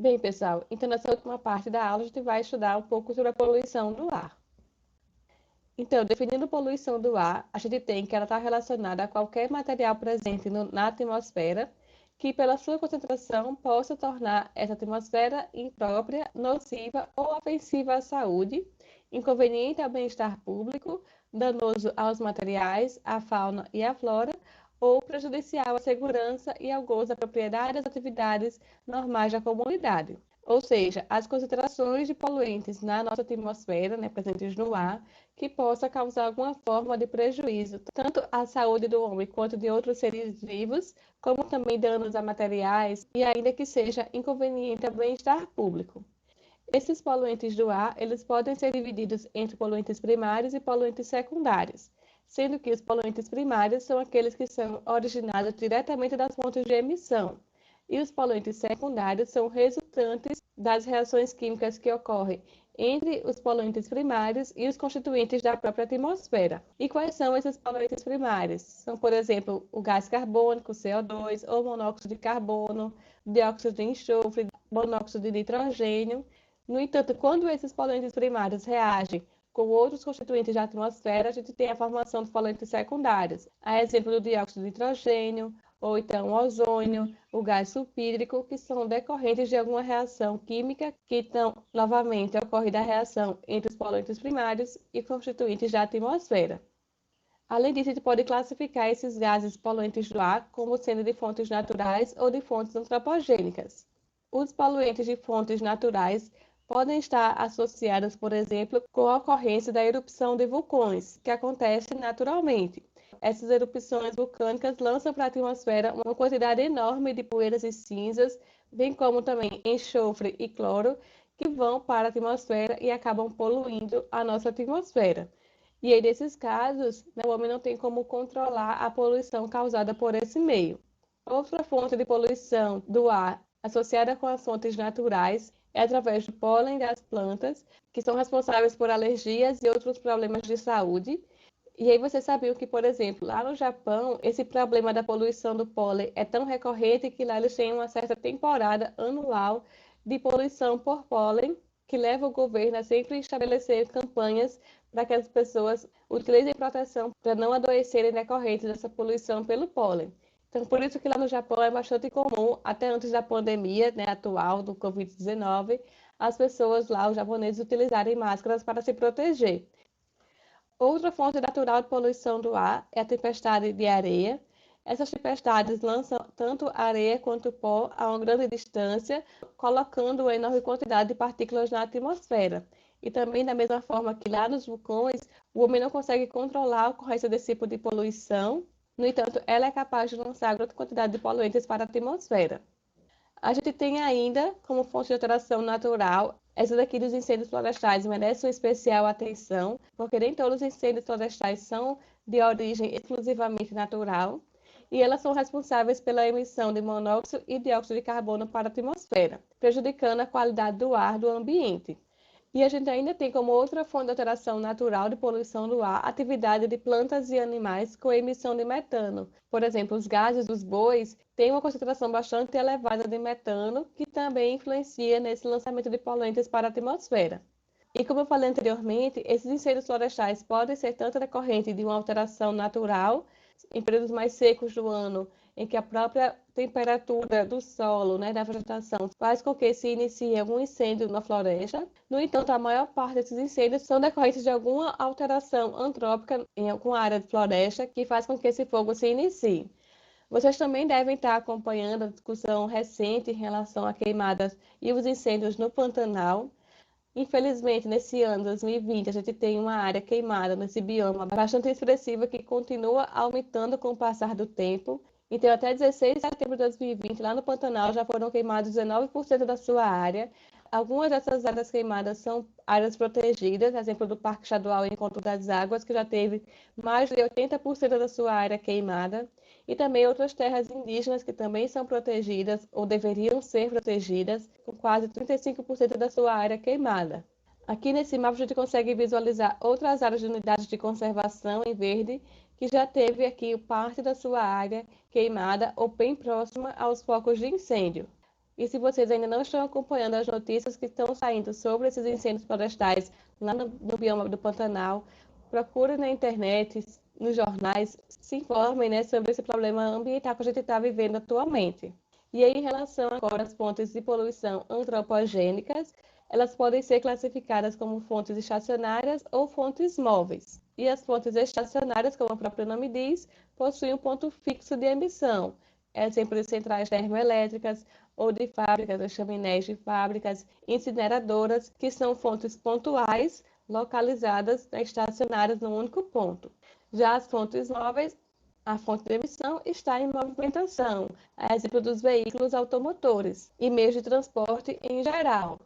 Bem, pessoal, então nessa última parte da aula a gente vai estudar um pouco sobre a poluição do ar. Então, definindo poluição do ar, a gente tem que ela está relacionada a qualquer material presente na atmosfera que, pela sua concentração, possa tornar essa atmosfera imprópria, nociva ou ofensiva à saúde, inconveniente ao bem-estar público, danoso aos materiais, à fauna e à flora, ou prejudicial à segurança e ao gozo da propriedade das atividades normais da comunidade. Ou seja, as concentrações de poluentes na nossa atmosfera, presentes no ar, que possa causar alguma forma de prejuízo, tanto à saúde do homem quanto de outros seres vivos, como também danos a materiais e ainda que seja inconveniente ao bem-estar público. Esses poluentes do ar, eles podem ser divididos entre poluentes primários e poluentes secundários, sendo que os poluentes primários são aqueles que são originados diretamente das fontes de emissão, e os poluentes secundários são resultantes das reações químicas que ocorrem entre os poluentes primários e os constituintes da própria atmosfera. E quais são esses poluentes primários? São, por exemplo, o gás carbônico, CO2, ou monóxido de carbono, dióxido de enxofre, monóxido de nitrogênio. No entanto, quando esses poluentes primários reagem com outros constituintes da atmosfera, a gente tem a formação de poluentes secundários. A exemplo do dióxido de nitrogênio, ou então o ozônio, o gás sulfídrico, que são decorrentes de alguma reação química que então, novamente, ocorre da reação entre os poluentes primários e constituintes da atmosfera. Além disso, a gente pode classificar esses gases poluentes do ar como sendo de fontes naturais ou de fontes antropogênicas. Os poluentes de fontes naturais podem estar associados, por exemplo, com a ocorrência da erupção de vulcões, que acontece naturalmente. Essas erupções vulcânicas lançam para a atmosfera uma quantidade enorme de poeiras e cinzas, bem como também enxofre e cloro, que vão para a atmosfera e acabam poluindo a nossa atmosfera. E aí, nesses casos, o homem não tem como controlar a poluição causada por esse meio. Outra fonte de poluição do ar associada com as fontes naturais é através do pólen das plantas, que são responsáveis por alergias e outros problemas de saúde. E aí você sabia que, por exemplo, lá no Japão, esse problema da poluição do pólen é tão recorrente que lá eles têm uma certa temporada anual de poluição por pólen, que leva o governo a sempre estabelecer campanhas para que as pessoas utilizem proteção para não adoecerem decorrentes dessa poluição pelo pólen. Então, por isso que lá no Japão é bastante comum, até antes da pandemia, atual do Covid-19, as pessoas lá, os japoneses, utilizarem máscaras para se proteger. Outra fonte natural de poluição do ar é a tempestade de areia. Essas tempestades lançam tanto areia quanto pó a uma grande distância, colocando uma enorme quantidade de partículas na atmosfera. E também, da mesma forma que lá nos vulcões, o homem não consegue controlar a ocorrência desse tipo de poluição. No entanto, ela é capaz de lançar grande quantidade de poluentes para a atmosfera. A gente tem ainda, como fonte de alteração natural, essa daqui dos incêndios florestais merece uma especial atenção, porque nem todos os incêndios florestais são de origem exclusivamente natural, e elas são responsáveis pela emissão de monóxido e dióxido de carbono para a atmosfera, prejudicando a qualidade do ar do ambiente. E a gente ainda tem como outra fonte de alteração natural de poluição do ar a atividade de plantas e animais com emissão de metano. Por exemplo, os gases dos bois têm uma concentração bastante elevada de metano, que também influencia nesse lançamento de poluentes para a atmosfera. E como eu falei anteriormente, esses incêndios florestais podem ser tanto decorrentes de uma alteração natural, em períodos mais secos do ano, em que a própria temperatura do solo, da vegetação, faz com que se inicie algum incêndio na floresta. No entanto, a maior parte desses incêndios são decorrentes de alguma alteração antrópica em alguma área de floresta que faz com que esse fogo se inicie. Vocês também devem estar acompanhando a discussão recente em relação a queimadas e os incêndios no Pantanal. Infelizmente, nesse ano 2020, a gente tem uma área queimada nesse bioma bastante expressiva que continua aumentando com o passar do tempo. Então, até 16 de setembro de 2020, lá no Pantanal, já foram queimados 19% da sua área. Algumas dessas áreas queimadas são áreas protegidas, exemplo do Parque Estadual Encontro das Águas, que já teve mais de 80% da sua área queimada, e também outras terras indígenas que também são protegidas ou deveriam ser protegidas, com quase 35% da sua área queimada. Aqui nesse mapa a gente consegue visualizar outras áreas de unidades de conservação em verde, que já teve aqui parte da sua área queimada ou bem próxima aos focos de incêndio. E se vocês ainda não estão acompanhando as notícias que estão saindo sobre esses incêndios florestais lá no bioma do Pantanal, procurem na internet, nos jornais, se informem, né, sobre esse problema ambiental que a gente está vivendo atualmente. E aí, em relação agora às fontes de poluição antropogênicas, elas podem ser classificadas como fontes estacionárias ou fontes móveis. E as fontes estacionárias, como o próprio nome diz, possuem um ponto fixo de emissão. Exemplo de centrais termoelétricas ou de fábricas, ou chaminés de fábricas, incineradoras, que são fontes pontuais, localizadas, estacionárias num único ponto. Já as fontes móveis, a fonte de emissão está em movimentação, a exemplo dos veículos automotores e meios de transporte em geral.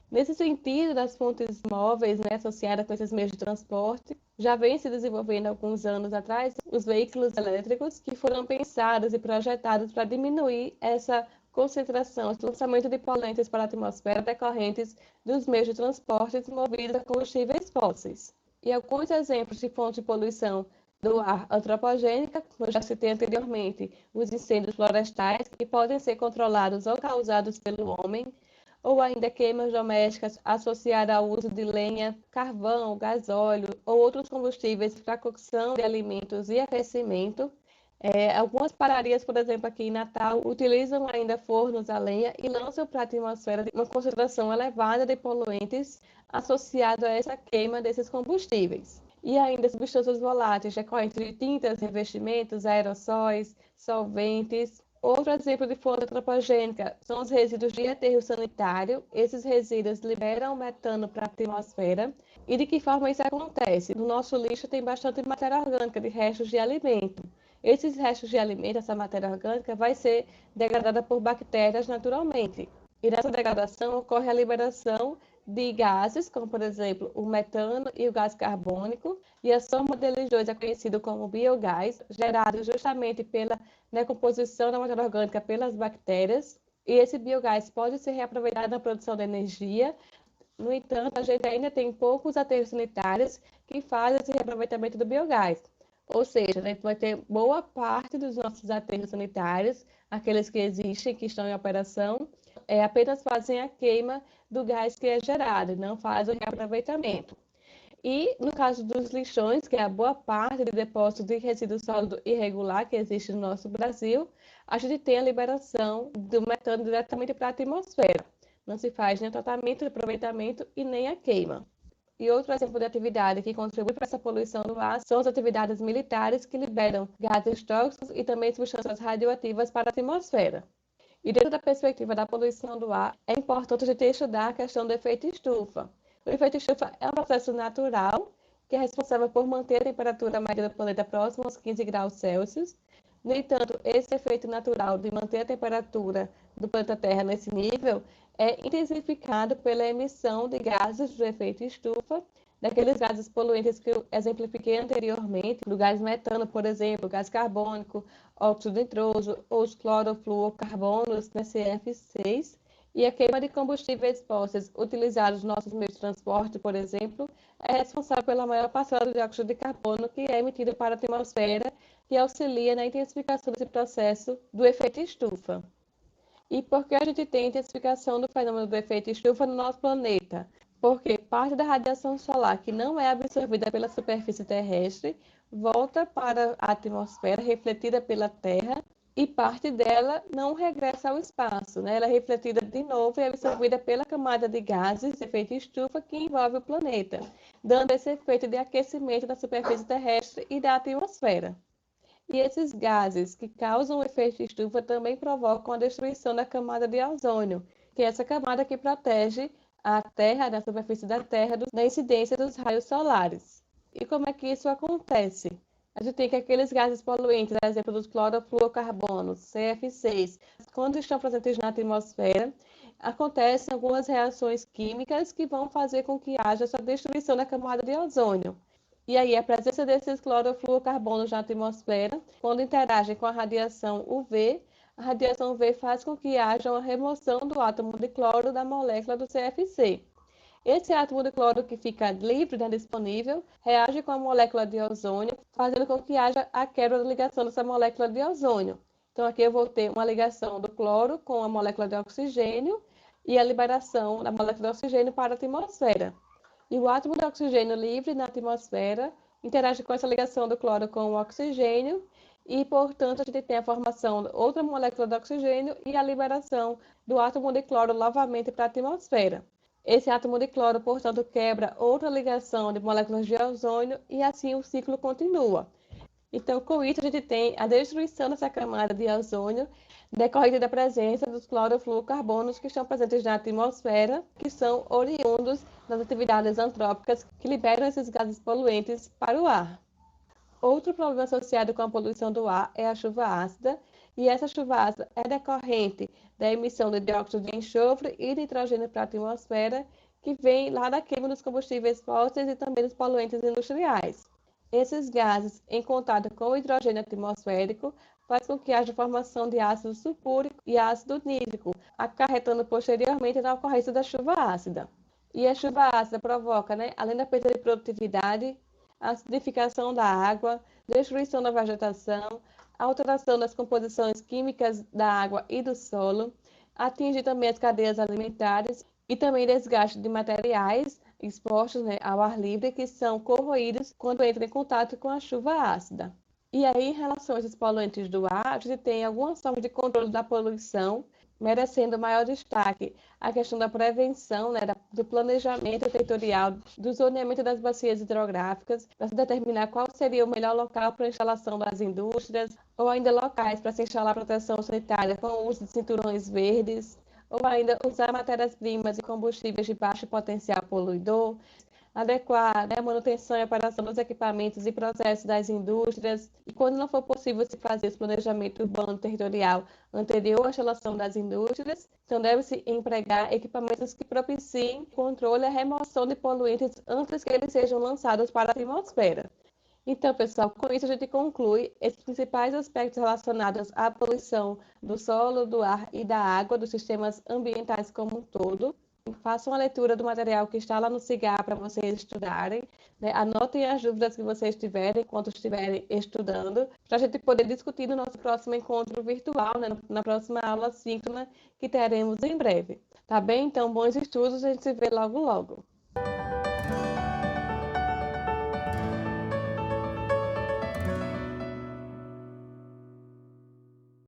Nesse sentido, das fontes móveis, né, associadas com esses meios de transporte, já vem se desenvolvendo há alguns anos atrás os veículos elétricos que foram pensados e projetados para diminuir essa concentração, esse lançamento de poluentes para a atmosfera decorrentes dos meios de transporte movidos a combustíveis fósseis. E alguns exemplos de fontes de poluição do ar antropogênica, como eu já citei anteriormente, os incêndios florestais, que podem ser controlados ou causados pelo homem, ou ainda queimas domésticas associadas ao uso de lenha, carvão, gasóleo ou outros combustíveis para cocção de alimentos e aquecimento. Algumas padarias, por exemplo, aqui em Natal, utilizam ainda fornos a lenha e lançam para a atmosfera uma concentração elevada de poluentes associado a essa queima desses combustíveis. E ainda substâncias voláteis, decorrentes de tintas, revestimentos, aerossóis, solventes. Outro exemplo de fonte antropogênica são os resíduos de aterro sanitário. Esses resíduos liberam metano para a atmosfera. E de que forma isso acontece? No nosso lixo tem bastante matéria orgânica de restos de alimento. Esses restos de alimento, essa matéria orgânica, vai ser degradada por bactérias naturalmente. E nessa degradação ocorre a liberação de gases, como por exemplo o metano e o gás carbônico, e a soma deles dois é conhecido como biogás, gerado justamente pela decomposição da matéria orgânica pelas bactérias, e esse biogás pode ser reaproveitado na produção de energia. No entanto, a gente ainda tem poucos aterros sanitários que fazem esse reaproveitamento do biogás. Ou seja, a gente vai ter boa parte dos nossos aterros sanitários, aqueles que existem, que estão em operação, apenas fazem a queima do gás que é gerado, não fazem o reaproveitamento. E no caso dos lixões, que é a boa parte de depósitos de resíduo sólido irregular que existe no nosso Brasil, a gente tem a liberação do metano diretamente para a atmosfera. Não se faz nem o tratamento, o aproveitamento e nem a queima. E outro exemplo de atividade que contribui para essa poluição do ar são as atividades militares que liberam gases tóxicos e também substâncias radioativas para a atmosfera. E dentro da perspectiva da poluição do ar, é importante a gente estudar a questão do efeito estufa. O efeito estufa é um processo natural que é responsável por manter a temperatura média do planeta próxima aos 15 graus Celsius. No entanto, esse efeito natural de manter a temperatura do planeta Terra nesse nível é intensificado pela emissão de gases do efeito estufa, daqueles gases poluentes que eu exemplifiquei anteriormente, do gás metano, por exemplo, gás carbônico, óxido nitroso ou os clorofluorcarbonos, né, CF6, e a queima de combustíveis fósseis utilizados nos nossos meios de transporte, por exemplo, é responsável pela maior parcela do dióxido de carbono que é emitido para a atmosfera e auxilia na intensificação desse processo do efeito estufa. E por que a gente tem intensificação do fenômeno do efeito estufa no nosso planeta? Porque parte da radiação solar que não é absorvida pela superfície terrestre volta para a atmosfera, refletida pela Terra, e parte dela não regressa ao espaço, né? Ela é refletida de novo e absorvida pela camada de gases de efeito estufa que envolve o planeta, dando esse efeito de aquecimento da superfície terrestre e da atmosfera. E esses gases que causam o efeito estufa também provocam a destruição da camada de ozônio, que é essa camada que protege a Terra, da superfície da Terra, da incidência dos raios solares. E como é que isso acontece? A gente tem que aqueles gases poluentes, a exemplo dos clorofluorcarbonos, CF6, quando estão presentes na atmosfera, acontecem algumas reações químicas que vão fazer com que haja essa destruição da camada de ozônio. E aí, a presença desses clorofluorcarbonos na atmosfera, quando interagem com a radiação UV, a radiação UV faz com que haja uma remoção do átomo de cloro da molécula do CFC. Esse átomo de cloro que fica livre, né, disponível, reage com a molécula de ozônio, fazendo com que haja a quebra da ligação dessa molécula de ozônio. Então, aqui eu vou ter uma ligação do cloro com a molécula de oxigênio e a liberação da molécula de oxigênio para a atmosfera. E o átomo de oxigênio livre na atmosfera interage com essa ligação do cloro com o oxigênio e, portanto, a gente tem a formação de outra molécula de oxigênio e a liberação do átomo de cloro novamente para a atmosfera. Esse átomo de cloro, portanto, quebra outra ligação de moléculas de ozônio e assim o ciclo continua. Então, com isso, a gente tem a destruição dessa camada de ozônio decorrente da presença dos clorofluorocarbonos que estão presentes na atmosfera, que são oriundos das atividades antrópicas que liberam esses gases poluentes para o ar. Outro problema associado com a poluição do ar é a chuva ácida, e essa chuva ácida é decorrente da emissão de dióxido de enxofre e nitrogênio para a atmosfera, que vem lá da queima dos combustíveis fósseis e também dos poluentes industriais. Esses gases, em contato com o hidrogênio atmosférico, faz com que haja formação de ácido sulfúrico e ácido nítrico, acarretando posteriormente na ocorrência da chuva ácida. E a chuva ácida provoca, além da perda de produtividade, a acidificação da água, destruição da vegetação, alteração das composições químicas da água e do solo, atinge também as cadeias alimentares e também desgaste de materiais expostos ao ar livre que são corroídos quando entram em contato com a chuva ácida. E aí, em relação a esses poluentes do ar, a gente tem algumas formas de controle da poluição, merecendo maior destaque a questão da prevenção, do planejamento territorial, do zoneamento das bacias hidrográficas, para se determinar qual seria o melhor local para a instalação das indústrias, ou ainda locais para se instalar proteção sanitária com o uso de cinturões verdes, ou ainda usar matérias-primas e combustíveis de baixo potencial poluidor, adequar a manutenção e operação dos equipamentos e processos das indústrias, e quando não for possível se fazer esse planejamento urbano territorial anterior à instalação das indústrias, então deve-se empregar equipamentos que propiciem o controle e a remoção de poluentes antes que eles sejam lançados para a atmosfera. Então, pessoal, com isso a gente conclui esses principais aspectos relacionados à poluição do solo, do ar e da água, dos sistemas ambientais como um todo. Façam a leitura do material que está lá no CIGAR para vocês estudarem. Anotem as dúvidas que vocês tiverem enquanto estiverem estudando, para a gente poder discutir no nosso próximo encontro virtual, na próxima aula síncrona que teremos em breve. Tá bem? Então, bons estudos, a gente se vê logo logo.